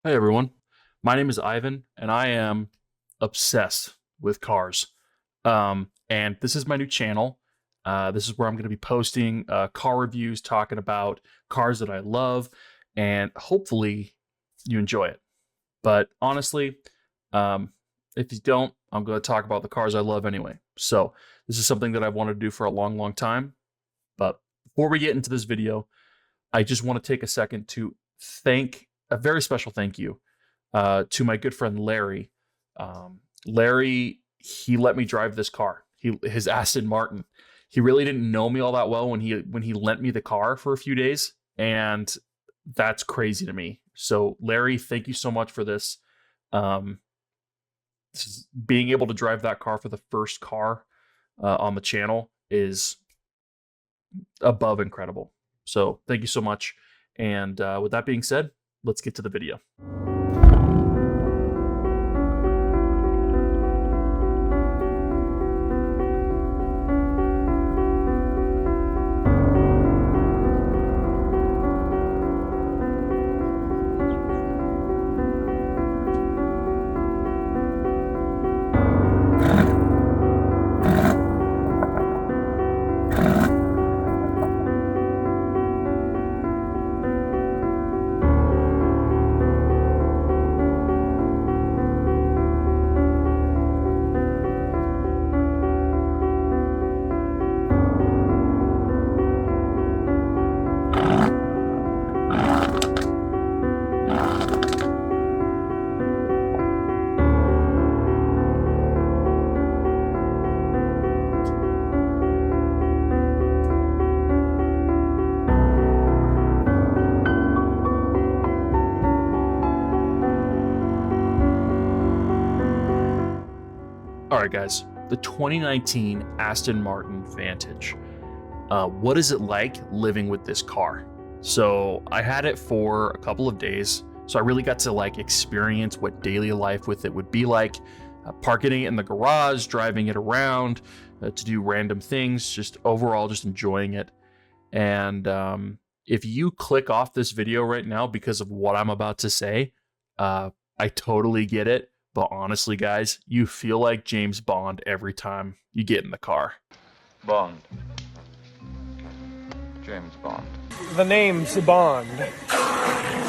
Hey everyone, my name is Ivan, and I am obsessed with cars. And this is my new channel. This is where I'm going to be posting car reviews, talking about cars that I love, and hopefully you enjoy it. But honestly, um, if you don't, I'm going to talk about the cars I love anyway. So this is something that I've wanted to do for a long, long time. But before we get into this video, I just want to take a second to thank a very special thank you to my good friend Larry. Larry, he let me drive this car. His Aston Martin. He really didn't know me all that well when he lent me the car for a few days, and that's crazy to me. So Larry, thank you so much for this. Um, Being able to drive that car for the first car on the channel is above incredible. So thank you so much. And with that being said, let's get to the video. All right, guys, the 2019 Aston Martin Vantage. What is it like living with this car? So I had it for a couple of days, so I really got to experience what daily life with it would be like. Parking it in the garage, driving it around to do random things, just overall just enjoying it. And if you click off this video right now because of what I'm about to say, I totally get it. But honestly, guys, you feel like James Bond every time you get in the car. Bond. James Bond. The name's Bond.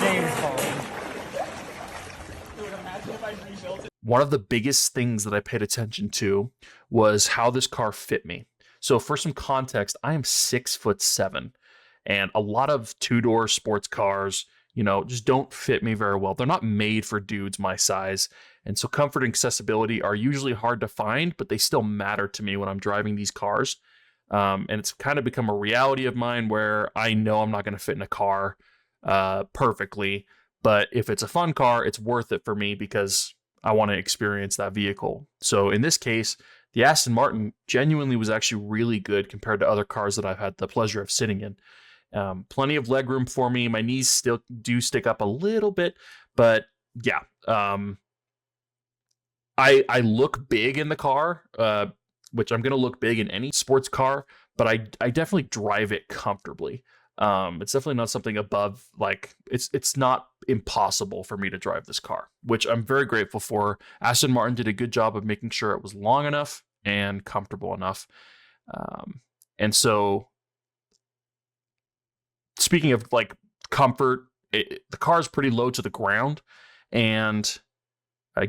James Bond. One of the biggest things that I paid attention to was how this car fit me. So for some context, I am 6'7", and a lot of two-door sports cars, just don't fit me very well. They're not made for dudes my size. And so comfort and accessibility are usually hard to find, but they still matter to me when I'm driving these cars. And it's kind of become a reality of mine where I know I'm not going to fit in a car perfectly. But if it's a fun car, it's worth it for me because I want to experience that vehicle. So in this case, the Aston Martin genuinely was actually really good compared to other cars that I've had the pleasure of sitting in. Plenty of legroom for me. My knees still do stick up a little bit, but yeah. I look big in the car, which I'm going to look big in any sports car, but I definitely drive it comfortably. It's definitely not something above, it's not impossible for me to drive this car, which I'm very grateful for. Aston Martin did a good job of making sure it was long enough and comfortable enough. And so speaking of comfort, the car is pretty low to the ground, and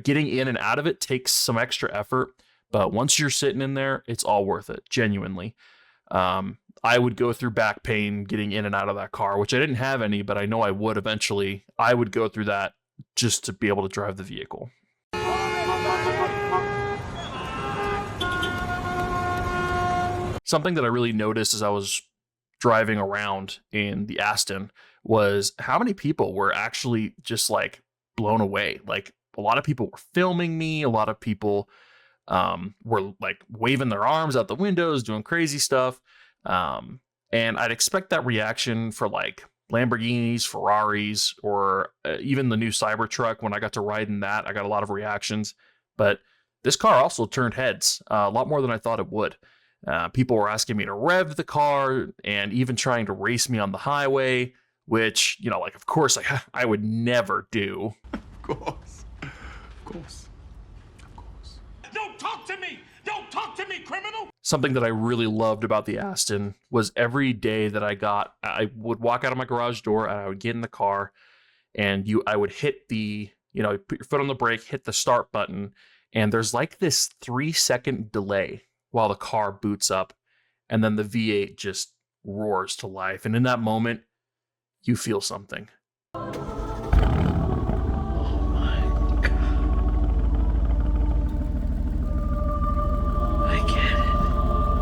getting in and out of it takes some extra effort, but once you're sitting in there, it's all worth it, genuinely. I would go through back pain getting in and out of that car, which I didn't have any, but I know I would eventually. I would go through that just to be able to drive the vehicle. Something that I really noticed as I was driving around in the Aston was how many people were actually just blown away. A lot of people were filming me. A lot of people were waving their arms out the windows, doing crazy stuff. And I'd expect that reaction for Lamborghinis, Ferraris, or even the new Cybertruck. When I got to ride in that, I got a lot of reactions. But this car also turned heads a lot more than I thought it would. People were asking me to rev the car and even trying to race me on the highway, which, of course, I would never do. course. Of course. Of course. Don't talk to me! Don't talk to me, criminal! Something that I really loved about the Aston was every day that I would walk out of my garage door and I would get in the car and I would hit the, put your foot on the brake, hit the start button, and there's like this 3-second delay while the car boots up, and then the V8 just roars to life. And in that moment, you feel something.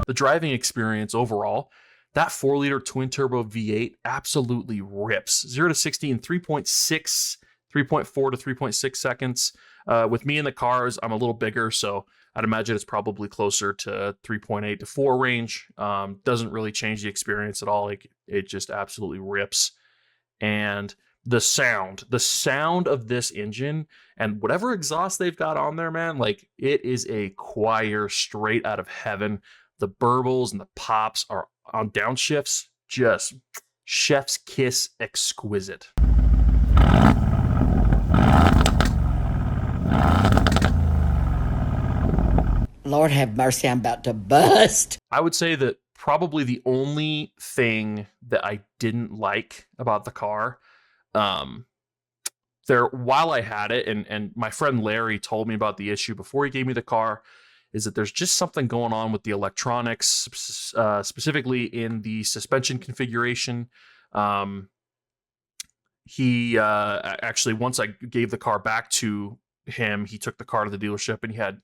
The driving experience overall, that 4-liter twin-turbo V8 absolutely rips. 0 to 60 in 3.4 to 3.6 seconds. With me in the cars, I'm a little bigger, so I'd imagine it's probably closer to 3.8 to 4 range. Doesn't really change the experience at all. It just absolutely rips. And the sound of this engine and whatever exhaust they've got on there, man, like it is a choir straight out of heaven. The burbles and the pops are on downshifts, just chef's kiss exquisite. Lord have mercy, I'm about to bust. I would say that probably the only thing that I didn't like about the car, while I had it, and my friend Larry told me about the issue before he gave me the car, is that there's just something going on with the electronics, specifically in the suspension configuration. He actually, once I gave the car back to him, he took the car to the dealership and he had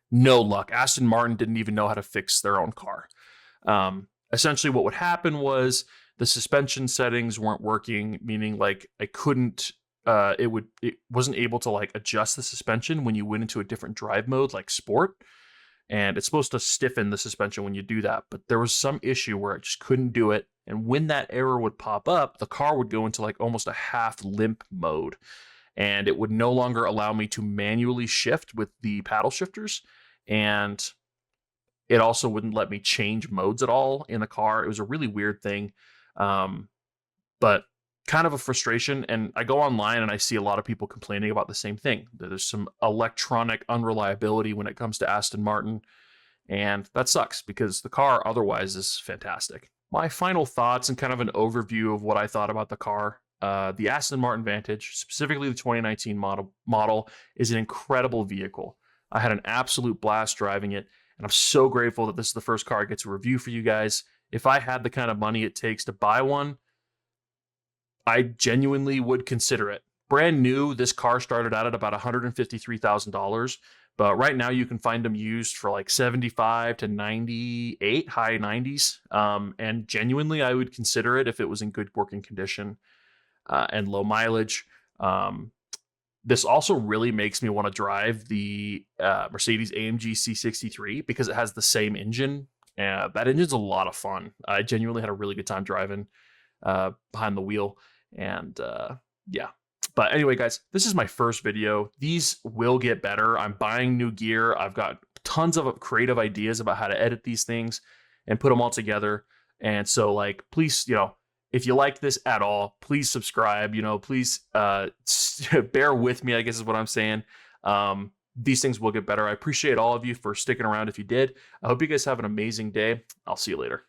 no luck. Aston Martin didn't even know how to fix their own car. Essentially, what would happen was the suspension settings weren't working, meaning like I couldn't. It wasn't able to like adjust the suspension when you went into a different drive mode like sport, and it's supposed to stiffen the suspension when you do that, but there was some issue where it just couldn't do it, and when that error would pop up, the car would go into like almost a half limp mode, and it would no longer allow me to manually shift with the paddle shifters, and it also wouldn't let me change modes at all in the car. It was a really weird thing, but kind of a frustration. And I go online and I see a lot of people complaining about the same thing. There's some electronic unreliability when it comes to Aston Martin, and that sucks because the car otherwise is fantastic. My final thoughts and kind of an overview of what I thought about the car. The Aston Martin Vantage, specifically the 2019 model, is an incredible vehicle. I had an absolute blast driving it, and I'm so grateful that this is the first car I get to review for you guys. If I had the kind of money it takes to buy one, I genuinely would consider it. Brand new, this car started out at about $153,000, but right now you can find them used for like 75 to 98, high 90s. And genuinely, I would consider it if it was in good working condition and low mileage. This also really makes me want to drive the Mercedes-AMG C63 because it has the same engine. That engine's a lot of fun. I genuinely had a really good time driving behind the wheel. And yeah. But anyway, guys, this is my first video. These will get better. I'm buying new gear. I've got tons of creative ideas about how to edit these things and put them all together. And so, like, please, if you like this at all, please subscribe. Please bear with me, I guess is what I'm saying. These things will get better. I appreciate all of you for sticking around if you did. I hope you guys have an amazing day. I'll see you later.